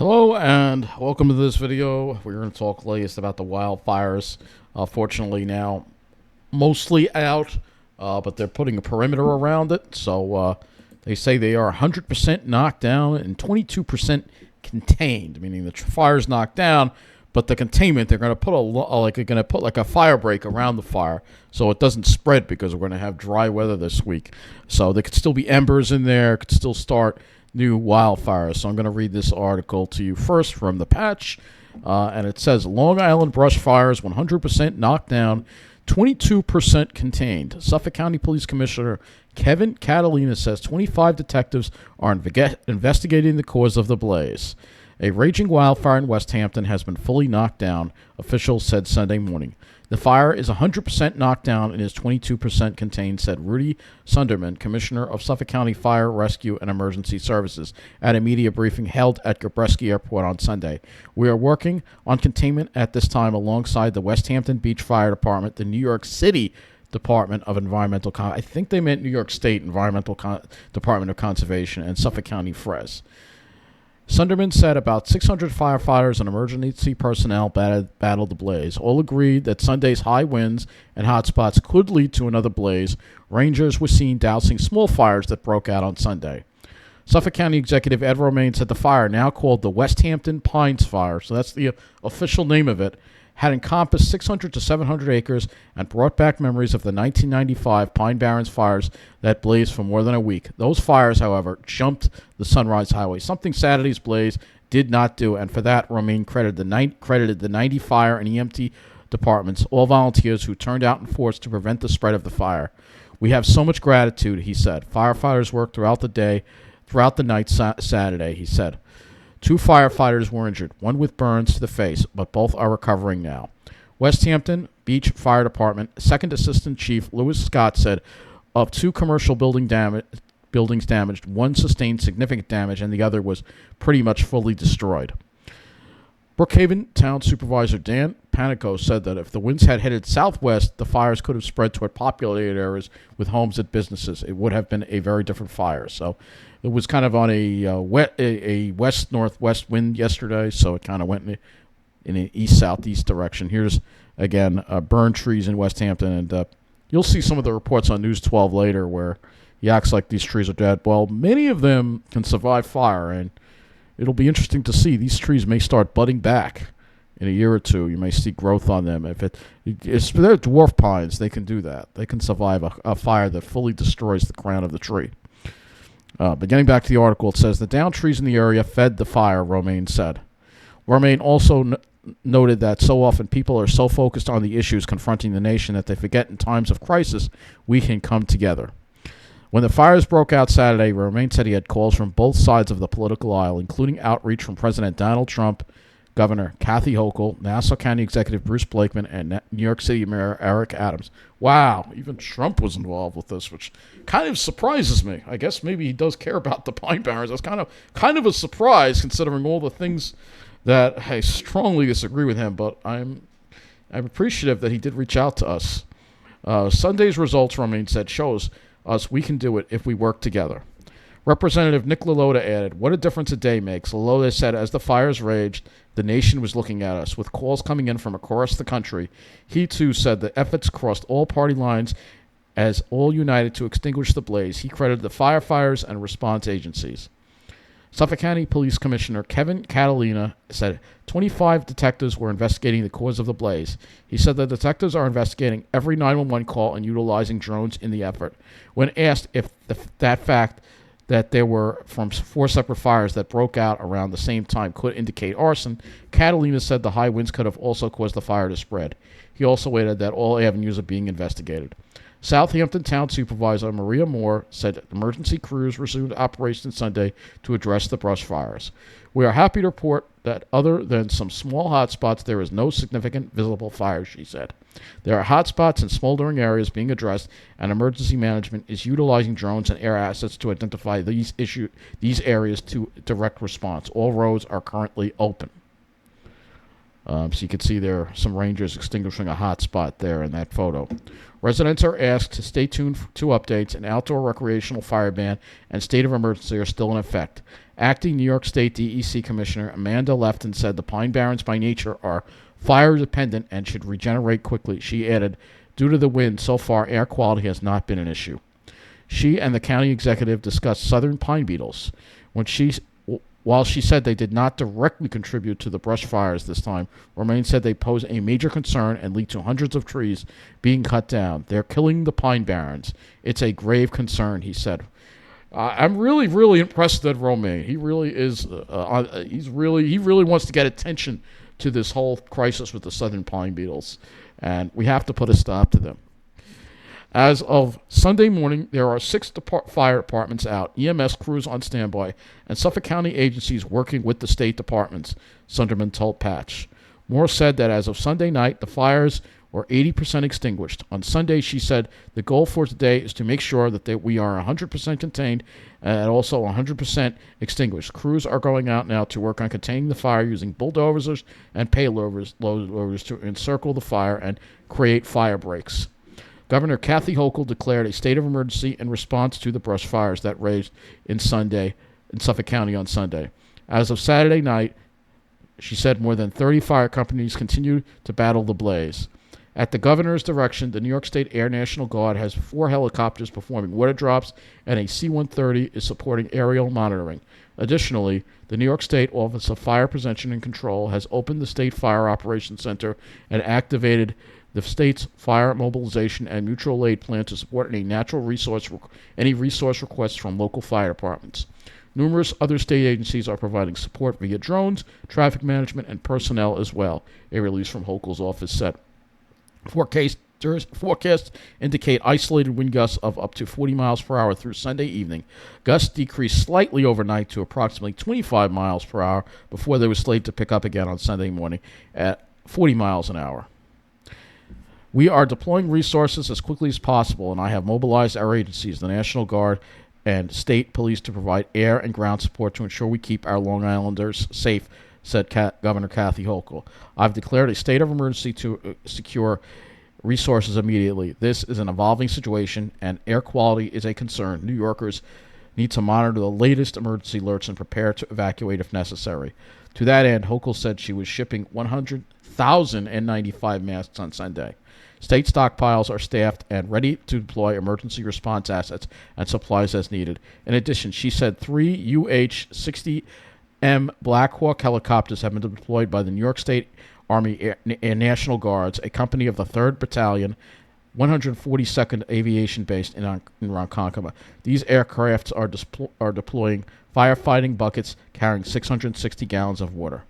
Hello and welcome to this video. We're going to talk latest about the wildfires. Fortunately now mostly out, but they're putting a perimeter around it. So they say they are 100% knocked down and 22% contained, meaning the fire's knocked down, but the containment, they're going to put like a fire break around the fire so it doesn't spread, because we're going to have dry weather this week. So there could still be embers in there, could still start new wildfires. So I'm going to read this article to you first from the Patch, and it says Long Island brush fires 100% knocked down, 22% contained. Suffolk County Police Commissioner Kevin Catalina says 25 detectives are investigating the cause of the blaze. A raging wildfire in Westhampton has been fully knocked down, officials said Sunday morning. The fire is 100% knocked down and is 22% contained, said Rudy Sunderman, Commissioner of Suffolk County Fire, Rescue, and Emergency Services, at a media briefing held at Gabreski Airport on Sunday. We are working on containment at this time alongside the Westhampton Beach Fire Department, the New York City Department of Environmental I think they meant New York State Environmental Department of Conservation, and Suffolk County FRES. Sunderman said about 600 firefighters and emergency personnel battled the blaze. All agreed that Sunday's high winds and hotspots could lead to another blaze. Rangers were seen dousing small fires that broke out on Sunday. Suffolk County Executive Ed Romaine said the fire, now called the Westhampton Pines Fire, so that's the official name of it, had encompassed 600 to 700 acres and brought back memories of the 1995 Pine Barrens fires that blazed for more than a week. Those fires, however, jumped the Sunrise Highway, something Saturday's blaze did not do, and for that, Romaine credited the 90 fire and EMT departments, all volunteers who turned out in force to prevent the spread of the fire. We have so much gratitude, he said. Firefighters worked throughout the night Saturday, he said. 2 firefighters were injured, one with burns to the face, but both are recovering now. Westhampton Beach Fire Department Second Assistant Chief Lewis Scott said of 2 commercial buildings damaged, one sustained significant damage and the other was pretty much fully destroyed. Brookhaven Town Supervisor Dan Panico said that if the winds had headed southwest, the fires could have spread toward populated areas with homes and businesses. It would have been a very different fire. So it was kind of on a west-northwest wind yesterday, so it kind of went in an east-southeast direction. Here's, again, burned trees in Westhampton, and you'll see some of the reports on News 12 later where he acts like these trees are dead. Well, many of them can survive fire, and it'll be interesting to see. These trees may start budding back in a year or two. You may see growth on them. If they're dwarf pines, they can do that. They can survive a fire that fully destroys the crown of the tree. But getting back to the article, it says the downed trees in the area fed the fire, Romaine said. Romaine also noted that so often people are so focused on the issues confronting the nation that they forget in times of crisis we can come together. When the fires broke out Saturday, Romaine said he had calls from both sides of the political aisle, including outreach from President Donald Trump, Governor Kathy Hochul, Nassau County Executive Bruce Blakeman, and New York City Mayor Eric Adams. Wow, even Trump was involved with this, which kind of surprises me. I guess maybe he does care about the Pine Barrens. That's kind of a surprise considering all the things that I strongly disagree with him, but I'm appreciative that he did reach out to us. Sunday's results, Romaine said, shows us we can do it if we work together. Representative Nick LaLota added, "What a difference a day makes." LaLota said as the fires raged, the nation was looking at us, with calls coming in from across the country. He, too, said the efforts crossed all party lines as all united to extinguish the blaze. He credited the firefighters and response agencies. Suffolk County Police Commissioner Kevin Catalina said 25 detectives were investigating the cause of the blaze. He said the detectives are investigating every 911 call and utilizing drones in the effort. When asked if that fact that there were from 4 separate fires that broke out around the same time could indicate arson, Catalina said the high winds could have also caused the fire to spread. He also added that all avenues are being investigated. Southampton Town Supervisor Maria Moore said emergency crews resumed operations Sunday to address the brush fires. We are happy to report that other than some small hotspots, there is no significant visible fires, she said. There are hotspots and smoldering areas being addressed, and emergency management is utilizing drones and air assets to identify these areas to direct response. All roads are currently open. So you can see there are some rangers extinguishing a hot spot there in that photo. Residents are asked to stay tuned to updates. An outdoor recreational fire ban and state of emergency are still in effect. Acting New York State DEC Commissioner Amanda Lefton said the Pine Barrens by nature are fire dependent and should regenerate quickly. She added, due to the wind, so far air quality has not been an issue. She and the county executive discussed southern pine beetles. While she said they did not directly contribute to the brush fires this time, Romaine said they pose a major concern and lead to hundreds of trees being cut down. They're killing the pine barrens. It's a grave concern, he said. I'm really, really impressed with Romaine. He really is. He really wants to get attention to this whole crisis with the southern pine beetles, and we have to put a stop to them. As of Sunday morning, there are 6 fire departments out, EMS crews on standby, and Suffolk County agencies working with the state departments, Sunderman told Patch. Moore said that as of Sunday night, the fires were 80% extinguished. On Sunday, she said, the goal for today is to make sure that we are 100% contained and also 100% extinguished. Crews are going out now to work on containing the fire using bulldozers and payloaders to encircle the fire and create fire breaks. Governor Kathy Hochul declared a state of emergency in response to the brush fires that raged in Suffolk County on Sunday. As of Saturday night, she said more than 30 fire companies continue to battle the blaze. At the governor's direction, the New York State Air National Guard has 4 helicopters performing water drops, and a C-130 is supporting aerial monitoring. Additionally, the New York State Office of Fire Prevention and Control has opened the State Fire Operations Center and activated the state's fire mobilization and mutual aid plan to support any resource requests from local fire departments. Numerous other state agencies are providing support via drones, traffic management, and personnel as well, a release from Hochul's office said. Forecasts indicate isolated wind gusts of up to 40 miles per hour through Sunday evening. Gusts decreased slightly overnight to approximately 25 miles per hour before they were slated to pick up again on Sunday morning at 40 miles an hour. We are deploying resources as quickly as possible, and I have mobilized our agencies, the National Guard and state police, to provide air and ground support to ensure we keep our Long Islanders safe, said Governor Kathy Hochul. I've declared a state of emergency to secure resources immediately. This is an evolving situation, and air quality is a concern. New Yorkers need to monitor the latest emergency alerts and prepare to evacuate if necessary. To that end, Hochul said she was shipping 100,000 N95 masks on Sunday. State stockpiles are staffed and ready to deploy emergency response assets and supplies as needed. In addition, she said 3 UH-60M Black Hawk helicopters have been deployed by the New York State Army and National Guards, a company of the 3rd Battalion, 142nd Aviation based in Ronkonkoma. These aircrafts are deploying firefighting buckets carrying 660 gallons of water.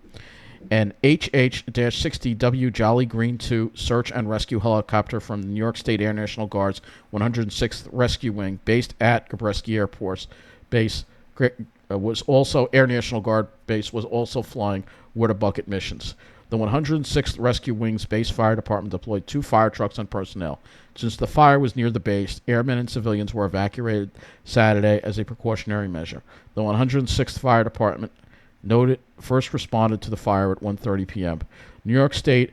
An HH-60W Jolly Green 2 search and rescue helicopter from the New York State Air National Guard's 106th Rescue Wing, based at Gabreski Air Force Base, Air National Guard Base, was also flying water bucket missions. The 106th Rescue Wing's base fire department deployed 2 fire trucks and personnel. Since the fire was near the base, airmen and civilians were evacuated Saturday as a precautionary measure. The 106th Fire Department first responded to the fire at 1:30 p.m. New York State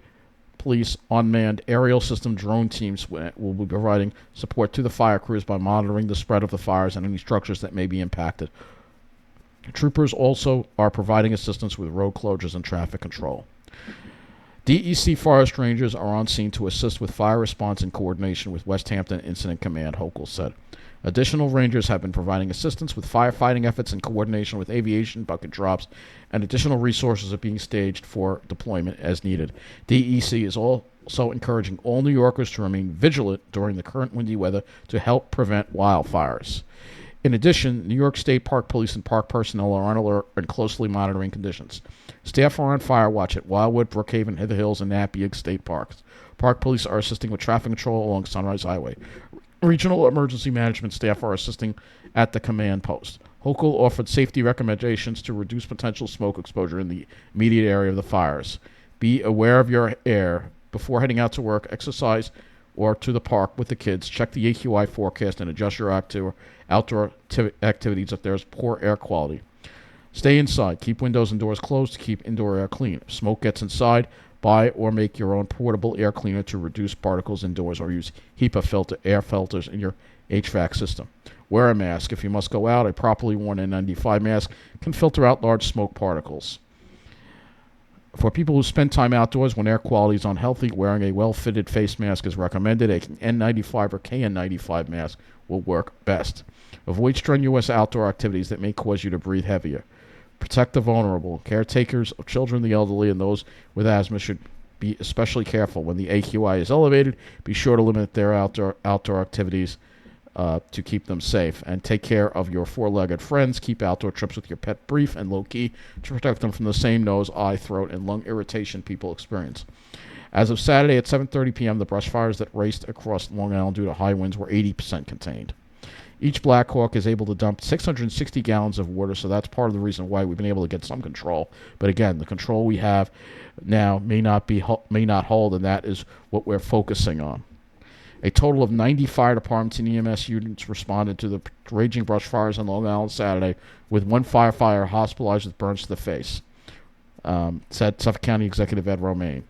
Police unmanned aerial system drone teams will be providing support to the fire crews by monitoring the spread of the fires and any structures that may be impacted. Troopers also are providing assistance with road closures and traffic control. DEC forest rangers are on scene to assist with fire response in coordination with Westhampton Incident Command, Hochul said. Additional rangers have been providing assistance with firefighting efforts in coordination with aviation bucket drops, and additional resources are being staged for deployment as needed. DEC is also encouraging all New Yorkers to remain vigilant during the current windy weather to help prevent wildfires. In addition, New York State Park Police and park personnel are on alert and closely monitoring conditions. Staff are on fire watch at Wildwood, Brookhaven, Hither Hills, and Napier State Parks. Park Police are assisting with traffic control along Sunrise Highway. Regional emergency management staff are assisting at the command post. Hochul offered safety recommendations to reduce potential smoke exposure in the immediate area of the fires. Be aware of your air. Before heading out to work, exercise, or to the park with the kids, check the AQI forecast and adjust your outdoor activities if there's poor air quality. Stay inside. Keep windows and doors closed to keep indoor air clean. If smoke gets inside, buy or make your own portable air cleaner to reduce particles indoors, or use HEPA air filters in your HVAC system. Wear a mask. If you must go out, a properly worn N95 mask can filter out large smoke particles. For people who spend time outdoors when air quality is unhealthy, wearing a well-fitted face mask is recommended. A N95 or KN95 mask will work best. Avoid strenuous outdoor activities that may cause you to breathe heavier. Protect the vulnerable. Caretakers of children, the elderly, and those with asthma should be especially careful. When the AQI is elevated, be sure to limit their outdoor activities to keep them safe. And take care of your four-legged friends. Keep outdoor trips with your pet brief and low-key to protect them from the same nose, eye, throat, and lung irritation people experience. As of Saturday at 7:30 p.m., the brush fires that raced across Long Island due to high winds were 80% contained. Each Black Hawk is able to dump 660 gallons of water, so that's part of the reason why we've been able to get some control. But again, the control we have now may not hold, and that is what we're focusing on. A total of 90 fire departments and EMS units responded to the raging brush fires on Long Island Saturday, with one firefighter hospitalized with burns to the face, said Suffolk County Executive Ed Romaine.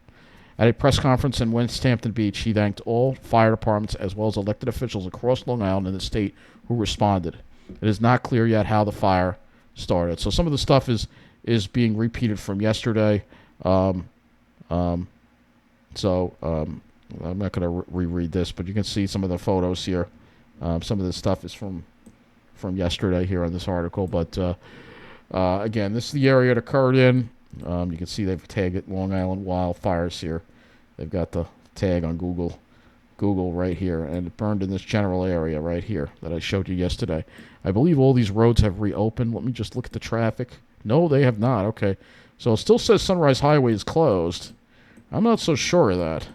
At a press conference in Westhampton Beach, he thanked all fire departments as well as elected officials across Long Island and the state who responded. It is not clear yet how the fire started. So some of the stuff is being repeated from yesterday. I'm not going to reread this, but you can see some of the photos here. Some of this stuff is from yesterday here on this article. But again, this is the area it occurred in. You can see they've tagged it Long Island Wildfires here. They've got the tag on Google right here, and it burned in this general area right here that I showed you yesterday. I believe all these roads have reopened. Let me just look at the traffic. No, they have not. Okay. So it still says Sunrise Highway is closed. I'm not so sure of that.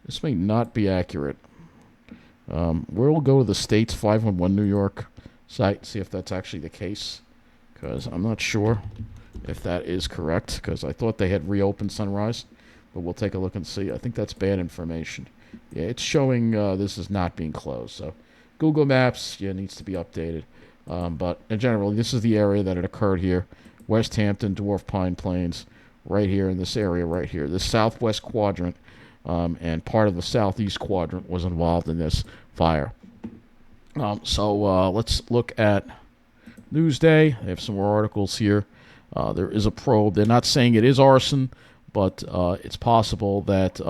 This may not be accurate. We'll go to the state's 511 New York site, see if that's actually the case, because I'm not sure if that is correct, because I thought they had reopened Sunrise, but we'll take a look and see. I think that's bad information. Yeah, it's showing this is not being closed, so Google Maps needs to be updated. But in general, this is the area that it occurred here. Westhampton, Dwarf Pine Plains, right here in this area right here. The southwest quadrant and part of the southeast quadrant was involved in this fire. So let's look at Newsday. They have some more articles here. There is a probe. They're not saying it is arson, but it's possible that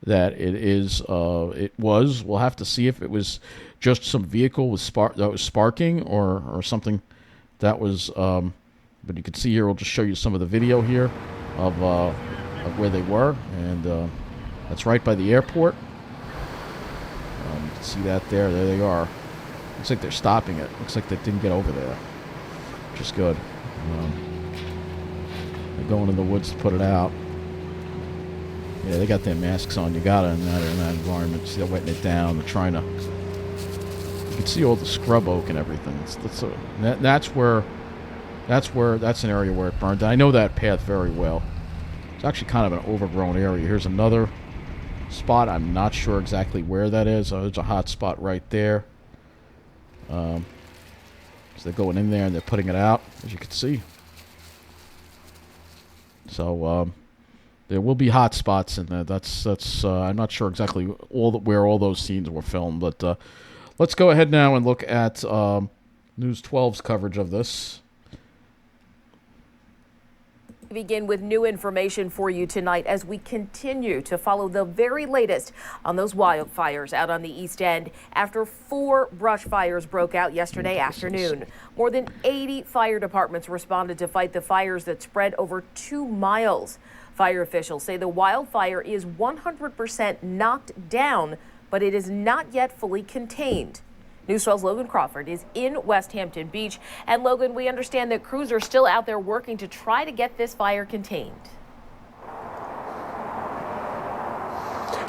it was. We'll have to see if it was just some vehicle that was sparking or something that was. But you can see here. We'll just show you some of the video here of where they were, and that's right by the airport. You can see that there. There they are. Looks like they're stopping it. Looks like they didn't get over there, which is good. They're going in the woods to put it out. Yeah, they got their masks on. You got it in that environment. See, they're wetting it down. They're trying to. You can see all the scrub oak and everything. That's an area where it burned. I know that path very well. It's actually kind of an overgrown area. Here's another spot. I'm not sure exactly where that is. There's a hot spot right there. So they're going in there and they're putting it out, as you can see. So there will be hot spots in there. That's I'm not sure exactly where all those scenes were filmed, but let's go ahead now and look at News 12's coverage of this. Begin with new information for you tonight as we continue to follow the very latest on those wildfires out on the East End after 4 brush fires broke out yesterday afternoon. More than 80 fire departments responded to fight the fires that spread over 2 miles. Fire officials say the wildfire is 100% knocked down, but it is not yet fully contained. News 12's Logan Crawford is in Westhampton Beach. And Logan, we understand that crews are still out there working to try to get this fire contained.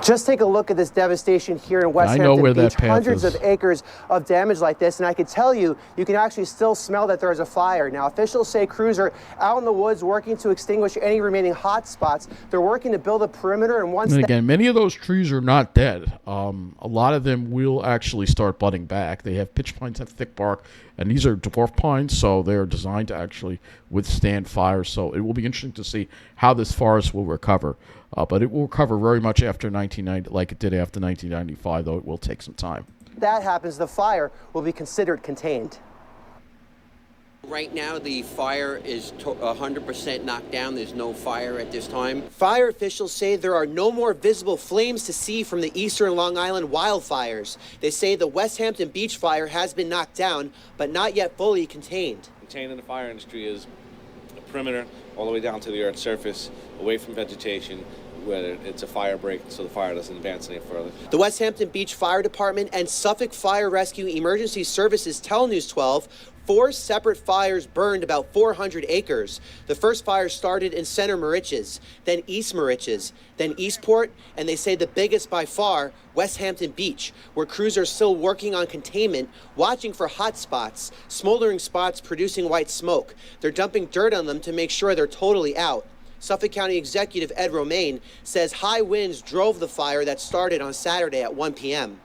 Just take a look at this devastation here in Westhampton Beach. Hundreds of acres of damage like this, and I can tell you, you can actually still smell that there is a fire. Now, officials say crews are out in the woods working to extinguish any remaining hot spots. They're working to build a perimeter, and once again, many of those trees are not dead. A lot of them will actually start budding back. They have pitch pines, have thick bark, and these are dwarf pines, so they're designed to actually withstand fire. So it will be interesting to see how this forest will recover. But it will recover very much after 1990, like it did after 1995, though it will take some time. that happens, the fire will be considered contained. Right now, the fire is 100% knocked down. There's no fire at this time. Fire officials say there are no more visible flames to see from the eastern Long Island wildfires. They say the Westhampton Beach fire has been knocked down, but not yet fully contained. Contained in the fire industry is a perimeter all the way down to the Earth's surface, away from vegetation, where it's a fire break so the fire doesn't advance any further. The Westhampton Beach Fire Department and Suffolk Fire Rescue Emergency Services tell News 12 4 separate fires burned about 400 acres. The first fire started in Center Moriches, then East Moriches, then Eastport, and they say the biggest by far, Westhampton Beach, where crews are still working on containment, watching for hot spots, smoldering spots producing white smoke. They're dumping dirt on them to make sure they're totally out. Suffolk County Executive Ed Romaine says high winds drove the fire that started on Saturday at 1 p.m.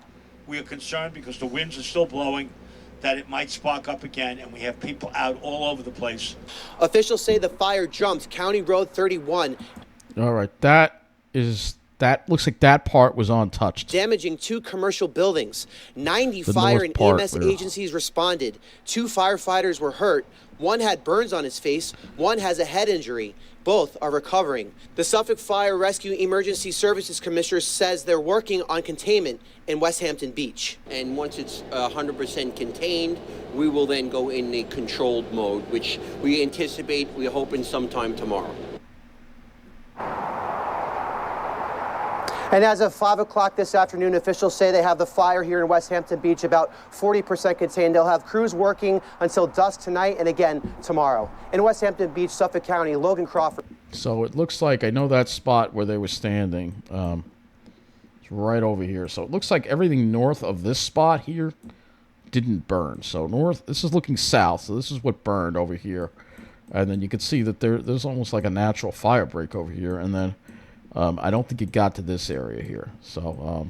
We are concerned because the winds are still blowing, that it might spark up again, and we have people out all over the place. Officials say the fire jumped County Road 31. All right, that looks like that part was untouched. Damaging 2 commercial buildings. 90 fire and EMS agencies responded. 2 firefighters were hurt. 1 had burns on his face. 1 has a head injury. Both are recovering. The Suffolk Fire Rescue Emergency Services Commissioner says they're working on containment in Westhampton Beach. And once it's 100% contained, we will then go in a controlled mode, which we anticipate, we're hoping sometime tomorrow. And as of 5 o'clock this afternoon, officials say they have the fire here in Westhampton Beach about 40% contained. They'll have crews working until dusk tonight and again tomorrow. In Westhampton Beach, Suffolk County, Logan Crawford. So it looks like, I know that spot where they were standing. It's right over here. So it looks like everything north of this spot here didn't burn. So north, this is looking south. So this is what burned over here. And then you can see that there's almost like a natural fire break over here. And then I don't think it got to this area here. So,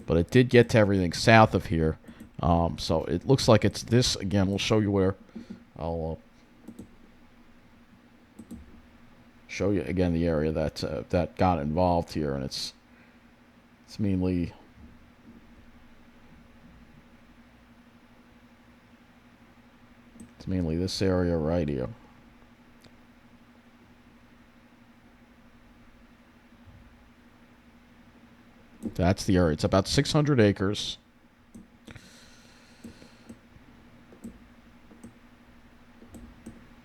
but it did get to everything south of here. So it looks like it's this. Again, we'll show you where. I'll show you again the area that got involved here, and it's mainly this area right here. That's the area. It's about 600 acres.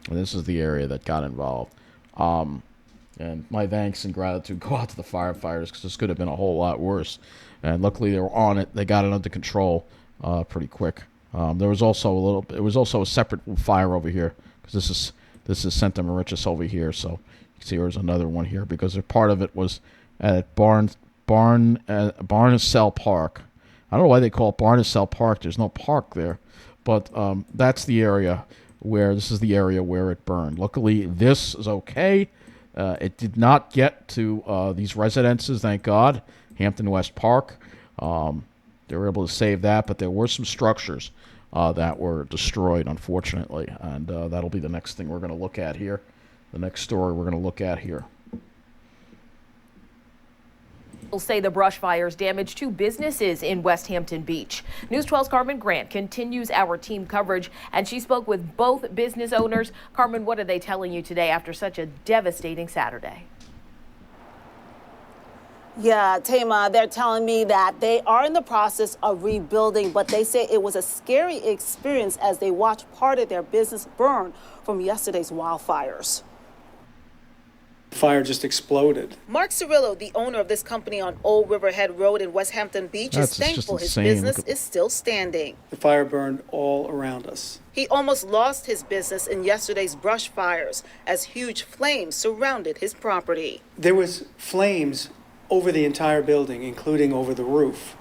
And this is the area that got involved. And my thanks and gratitude go out to the firefighters, because this could have been a whole lot worse. And luckily they were on it. They got it under control pretty quick. There was also a separate fire over here, because this is Center Moriches over here. So you can see there's another one here, because part of it was at Barnesell Park. I don't know why they call it Barnesell Park. There's no park there, but that's the area where it burned. Luckily, this is okay. It did not get to these residences, thank God. Hampton West Park. They were able to save that, but there were some structures that were destroyed, unfortunately, and that'll be the next thing we're going to look at here. The next story we're going to look at here. Say the brush fires damaged 2 businesses in Westhampton Beach. News 12's Carmen Grant continues our team coverage, and she spoke with both business owners. Carmen, what are they telling you today after such a devastating Saturday? Yeah, Tama, they're telling me that they are in the process of rebuilding, but they say it was a scary experience as they watched part of their business burn from yesterday's wildfires. Fire just exploded. Mark Cirillo, the owner of this company on Old Riverhead Road in Westhampton Beach, is thankful his business is still standing. The fire burned all around us. He almost lost his business in yesterday's brush fires as huge flames surrounded his property. There was flames over the entire building, including over the roof.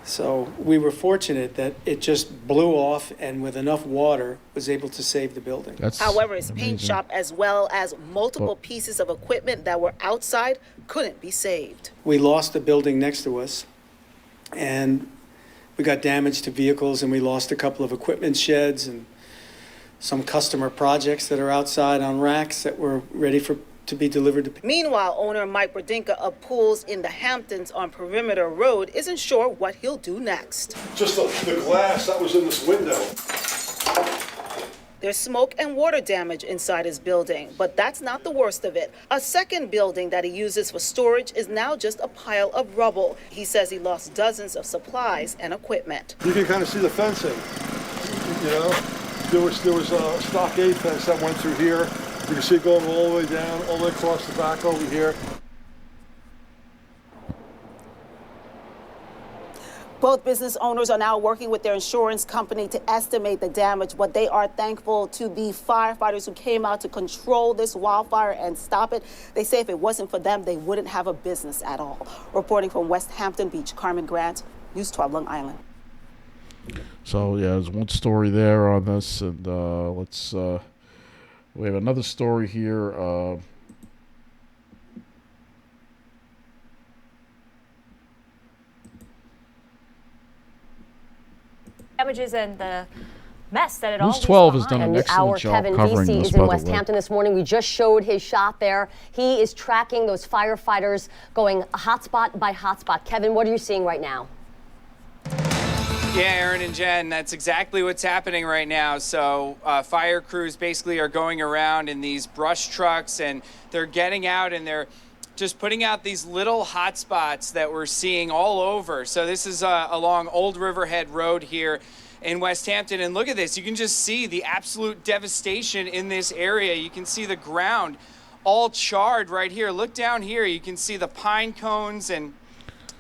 So we were fortunate that it just blew off, and with enough water was able to save the building. However, his paint shop, as well as multiple pieces of equipment that were outside, couldn't be saved. We lost the building next to us, and we got damage to vehicles, and we lost a couple of equipment sheds and some customer projects that are outside on racks that were ready for to be delivered to people. Meanwhile, owner Mike Brodinka of Pools in the Hamptons on Perimeter Road isn't sure what he'll do next. Just the glass that was in this window. There's smoke and water damage inside his building, but that's not the worst of it. A second building that he uses for storage is now just a pile of rubble. He says he lost dozens of supplies and equipment. You can kind of see the fencing, you know. There was a stockade fence that went through here. You can see it going all the way down, all the way across the back over here. Both business owners are now working with their insurance company to estimate the damage, but they are thankful to the firefighters who came out to control this wildfire and stop it. They say if it wasn't for them, they wouldn't have a business at all. Reporting from Westhampton Beach, Carmen Grant, News 12 Long Island. So, yeah, there's one story there on this, and we have another story here. Damages and the mess that it all News 12 has done an excellent Our job Kevin covering Vesey this, is by in the Westhampton way. this morning. We just showed his shot there. He is tracking those firefighters going hotspot by hotspot. Kevin, what are you seeing right now? Yeah, Aaron and Jen, that's exactly what's happening right now. So fire crews basically are going around in these brush trucks, and they're getting out and they're just putting out these little hot spots that we're seeing all over. So this is along Old Riverhead Road here in Westhampton. And look at this. You can just see the absolute devastation in this area. You can see the ground all charred right here. Look down here. You can see the pine cones, and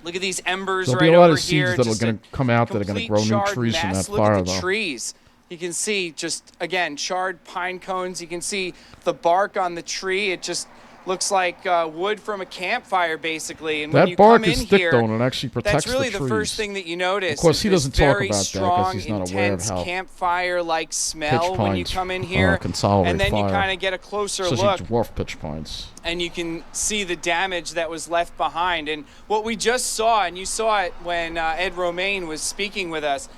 look at these embers There'll right be a lot over of here. seeds that are going to come out that are going to grow new trees from that fire, Look at the though. trees. You can see just, again, charred pine cones. You can see the bark on the tree. It just looks like wood from a campfire, basically. And when you That bark come is in thick, here, though, and it actually protects that's really the the trees. first thing that you notice. Of course, he is doesn't this talk very about that strong, because he's not aware of intense how campfire-like smell pitch when you pines, come in here. consolidate and then you fire. kind of get a closer Especially look. dwarf pitch pines. And you can see the damage that was left behind. And what we just saw, and you saw it when Ed Romaine was speaking with us,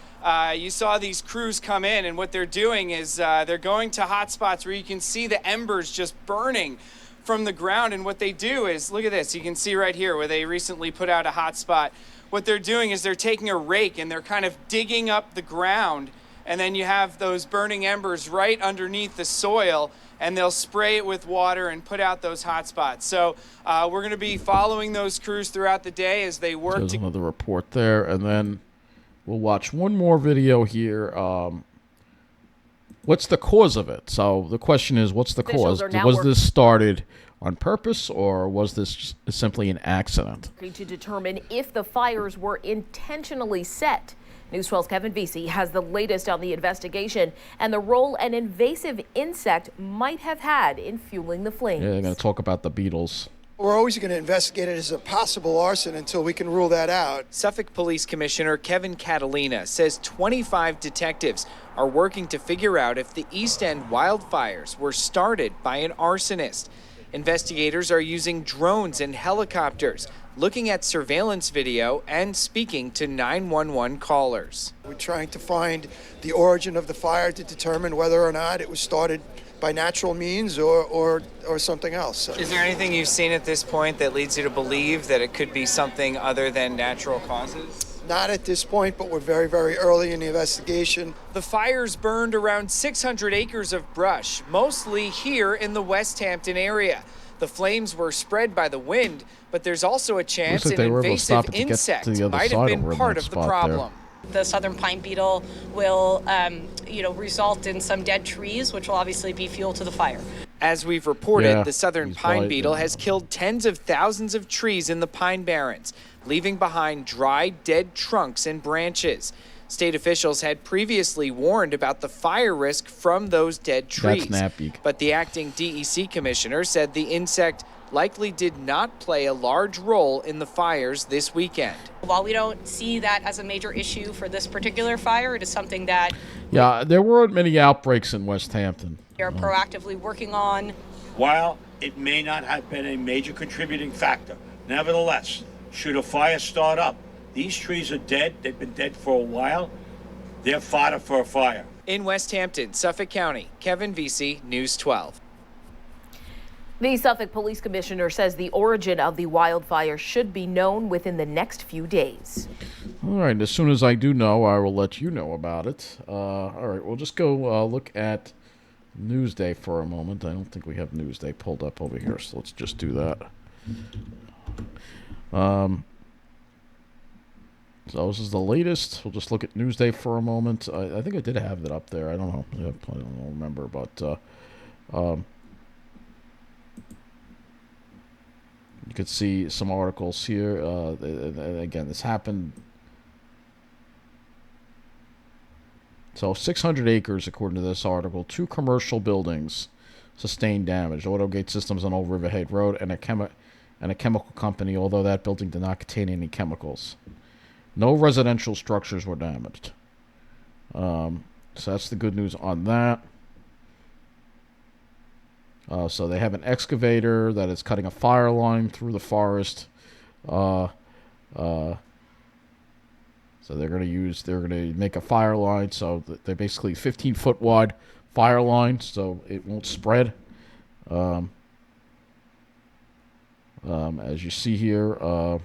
you saw these crews come in, and what they're doing is they're going to hot spots where you can see the embers just burning from the ground. And what they do is, look at this, you can see right here where they recently put out a hot spot. What they're doing is they're taking a rake and they're kind of digging up the ground, and then you have those burning embers right underneath the soil, and they'll spray it with water and put out those hot spots. So we're going to be following those crews throughout the day as they work. There's another report there, and then we'll watch one more video here. What's the cause of it? So the question is, what's the cause? Was this started on purpose, or was this just simply an accident? To determine if the fires were intentionally set. News 12's Kevin Vesey has the latest on the investigation and the role an invasive insect might have had in fueling the flames. Yeah, they're going to talk about the beetles. We're always going to investigate it as a possible arson until we can rule that out. Suffolk Police Commissioner Kevin Catalina says 25 detectives are working to figure out if the East End wildfires were started by an arsonist. Investigators are using drones and helicopters, looking at surveillance video and speaking to 911 callers. We're trying to find the origin of the fire to determine whether or not it was started by natural means or something else. Is there anything you've seen at this point that leads you to believe that it could be something other than natural causes? Not at this point, but we're very, very early in the investigation. The fires burned around 600 acres of brush, mostly here in the Westhampton area. The flames were spread by the wind, but there's also a chance an invasive insect might have been part of the problem. The southern pine beetle will, result in some dead trees, which will obviously be fuel to the fire. As we've reported, the southern pine beetle has killed tens of thousands of trees in the Pine Barrens, leaving behind dry, dead trunks and branches. State officials had previously warned about the fire risk from those dead trees. But the acting DEC commissioner said the insect likely did not play a large role in the fires this weekend. While we don't see that as a major issue for this particular fire, it is something that there weren't many outbreaks in Westhampton. we are proactively working on. While it may not have been a major contributing factor, nevertheless, should a fire start up, these trees are dead. They've been dead for a while. They're fodder for a fire. In Westhampton, Suffolk County, Kevin Vesey, News 12. The Suffolk Police Commissioner says the origin of the wildfire should be known within the next few days. All right, as soon as I do know, I will let you know about it. All right, we'll just go look at Newsday for a moment. I don't think we have Newsday pulled up over here, so let's just do that. So this is the latest. We'll just look at Newsday for a moment. I think I did have it up there. I don't know. I don't remember, but you could see some articles here. Again, this happened. So 600 acres, according to this article. 2 commercial buildings sustained damage. Autogate Systems on Old Riverhead Road and a chemical company, although that building did not contain any chemicals. No residential structures were damaged. So that's the good news on that. So they have an excavator that is cutting a fire line through the forest. So they're going to make a fire line. So they're basically 15-foot wide fire line, so it won't spread. As you see here,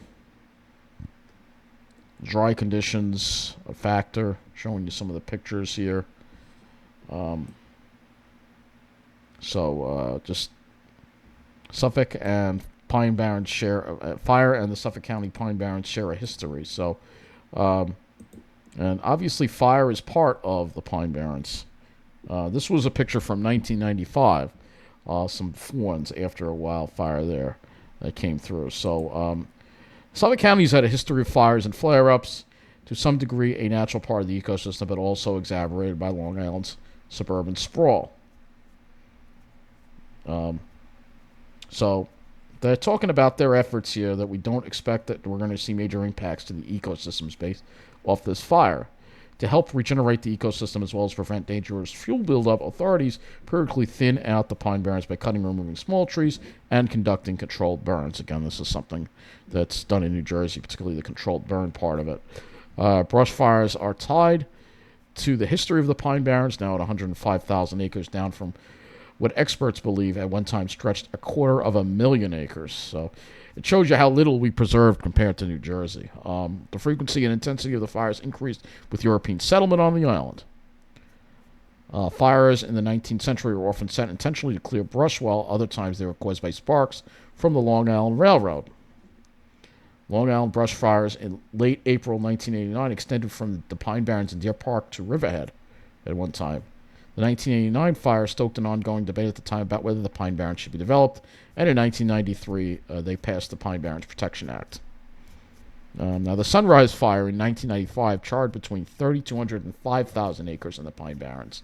dry conditions a factor. Showing you some of the pictures here. Just Suffolk and Pine Barrens share fire, and the Suffolk County Pine Barrens share a history. So, and obviously fire is part of the Pine Barrens. This was a picture from 1995. Some ones after a wildfire there that came through. So, Suffolk County's had a history of fires and flare-ups, to some degree a natural part of the ecosystem, but also exacerbated by Long Island's suburban sprawl. So they're talking about their efforts here that we don't expect that we're going to see major impacts to the ecosystems based off this fire. To help regenerate the ecosystem as well as prevent dangerous fuel buildup, authorities periodically thin out the pine barrens by cutting and removing small trees and conducting controlled burns. Again, this is something that's done in New Jersey, particularly the controlled burn part of it. Brush fires are tied to the history of the pine barrens, now at 105,000 acres, down from what experts believe at one time stretched 250,000 acres. So it shows you how little we preserved compared to New Jersey. The frequency and intensity of the fires increased with European settlement on the island. Fires in the 19th century were often set intentionally to clear brush, while other times they were caused by sparks from the Long Island Railroad. Long Island brush fires in late April 1989 extended from the Pine Barrens in Deer Park to Riverhead at one time. The 1989 fire stoked an ongoing debate at the time about whether the Pine Barrens should be developed, and in 1993 they passed the Pine Barrens Protection Act. Now, the Sunrise Fire in 1995 charred between 3,200 and 5,000 acres in the Pine Barrens.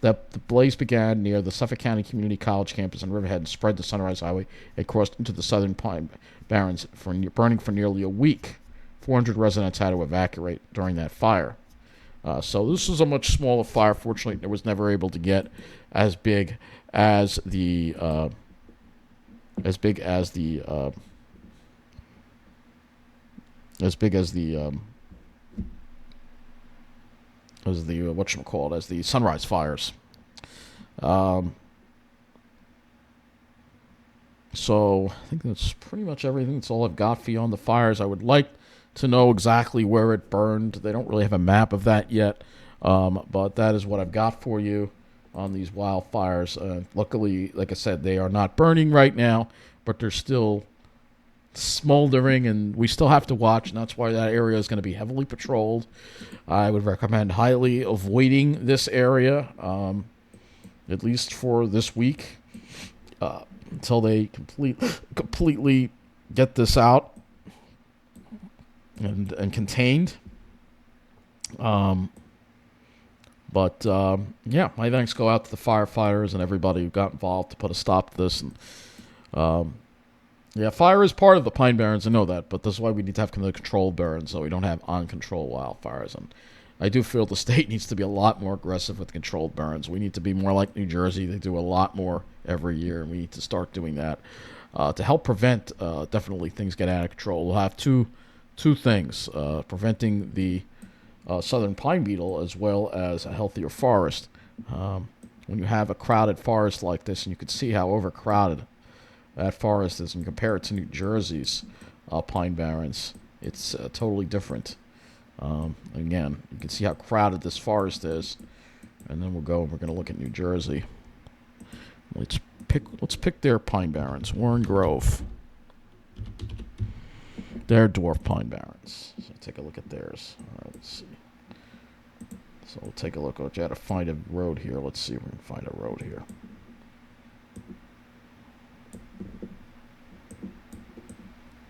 The blaze began near the Suffolk County Community College campus in Riverhead and spread to Sunrise Highway and crossed into the southern Pine Barrens, burning for nearly a week. 400 residents had to evacuate during that fire. So this is a much smaller fire. Fortunately, it was never able to get as big as the Sunrise fires. So I think that's pretty much everything. That's all I've got for you on the fires. I would like to know exactly where it burned. They don't really have a map of that yet, but that is what I've got for you on these wildfires. Luckily, like I said, they are not burning right now, but they're still smoldering, and we still have to watch, and that's why that area is going to be heavily patrolled. I would recommend highly avoiding this area, at least for this week, until they completely get this out and contained. Yeah, my thanks go out to the firefighters and everybody who got involved to put a stop to this. And yeah, fire is part of the Pine Barrens, I know that, but this is why we need to have the controlled burns, so we don't have uncontrolled wildfires. And I do feel the state needs to be a lot more aggressive with controlled burns. We need to be more like New Jersey. They do a lot more every year, and we need to start doing that to help prevent definitely things get out of control. We'll have two things, preventing the southern pine beetle as well as a healthier forest. When you have a crowded forest like this, and you can see how overcrowded that forest is and compare it to New Jersey's Pine Barrens, it's totally different. Again, you can see how crowded this forest is. And then we're going to look at New Jersey. Let's pick their Pine Barrens. Warren Grove. Their dwarf Pine Barrens. So take a look at theirs. All right, let's see. So we'll take a look. I'll try to find a road here. Let's see if we can find a road here.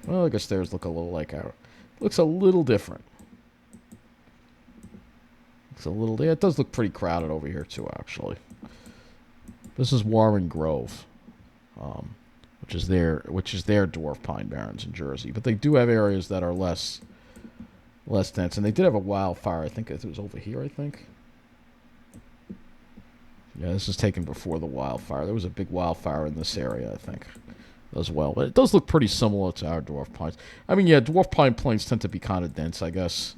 Well, I guess theirs look a little like our. Looks a little different. It's a little. Yeah, it does look pretty crowded over here too. Actually, this is Warren Grove, which is their dwarf Pine Barrens in Jersey. But they do have areas that are less dense, and they did have a wildfire. I think it was over here. I think. Yeah, this is taken before the wildfire. There was a big wildfire in this area, I think, as well. But it does look pretty similar to our dwarf pines. I mean, yeah, dwarf pine plains tend to be kind of dense, I guess.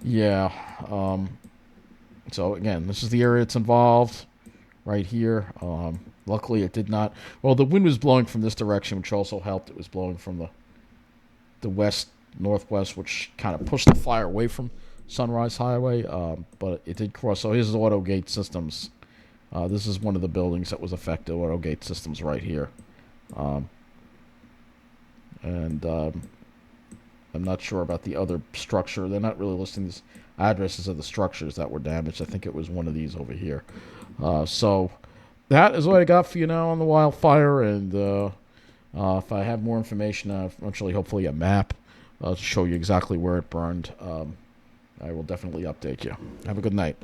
Yeah. So, again, this is the area that's involved right here. Luckily, it did not. Well, the wind was blowing from this direction, which also helped. It was blowing from the west-northwest, which kind of pushed the fire away from Sunrise Highway. But it did cross. So here's the auto gate systems. This is one of the buildings that was affected. Auto gate systems right here. I'm not sure about the other structure. They're not really listing these addresses of the structures that were damaged. I think it was one of these over here. So that is what I got for you now on the wildfire. And if I have more information, eventually, hopefully a map to show you exactly where it burned, I will definitely update you. Have a good night.